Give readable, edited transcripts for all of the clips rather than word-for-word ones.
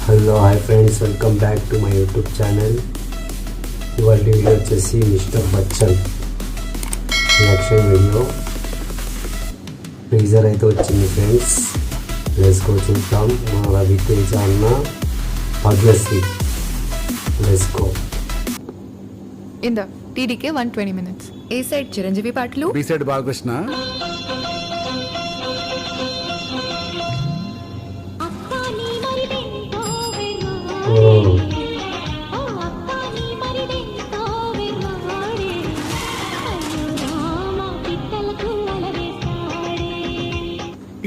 Hello hi friends, welcome back to my YouTube channel. ఇవాళ video వచ్చేసి mister Bachchan reaction video. Teaser అయితే వచ్చింది friends. Let's go చూద్దాం. మా రవితేజ అన్న Bhagyashree. Let's go. In the TDK 120 minutes. A side Chiranjeevi పాటలు, B side Balakrishna.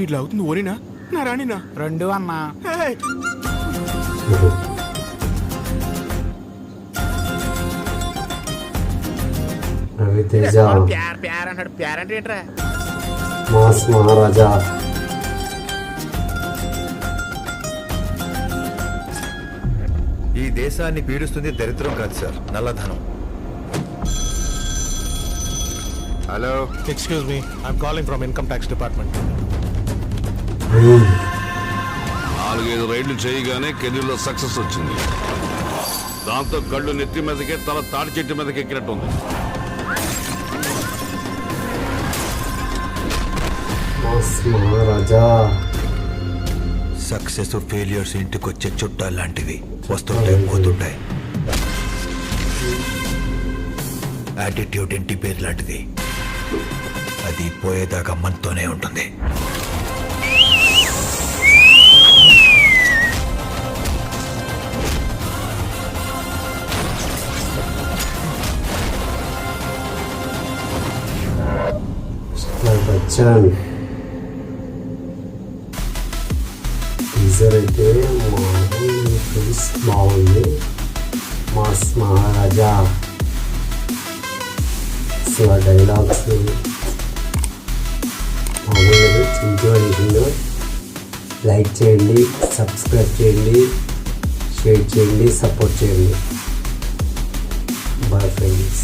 ఇట్లా అవుతుంది. ఓరినా నా రాణినా రెండు అన్నా. రవితేజ ప్యార్ అన్నాడు. ప్యార్ అంటే ఏంట్రా? మాస్ మహారాజా. ఈ దేశాన్ని పీడిస్తుంది దరిద్రం కాదు సార్, నల్లధనం. Hello, excuse me, I'm calling from income tax department. 4-5 రైళ్లు చేయగానే కెరీర్లో సక్సెస్ వచ్చింది. దాంతో కళ్ళు నెత్తి మీదకే, తల తాడి చెట్టు మీదకి ఎక్కినట్టుంది. మాస్ మహారాజా. సక్సెస్ ఫెయిల్యూర్స్ ఇంటికి వచ్చే చుట్టాలు లాంటివి, వస్తుంటాయి పోతుంటాయి. యాటిట్యూడ్ ఇంటి పేరు లాంటిది, అది పోయేదాకా మనతోనే ఉంటుంది. బచ్చన్ టీజర్ అయితే ఫ్రెండ్స్ బాగుంది. మాస్ మహారాజా అసలు డైలాగ్స్ మామూలు చింటూ. లైక్ చేయండి, సబ్స్క్రైబ్ చేయండి, షేర్ చేయండి, సపోర్ట్ చేయండి. Bye friends.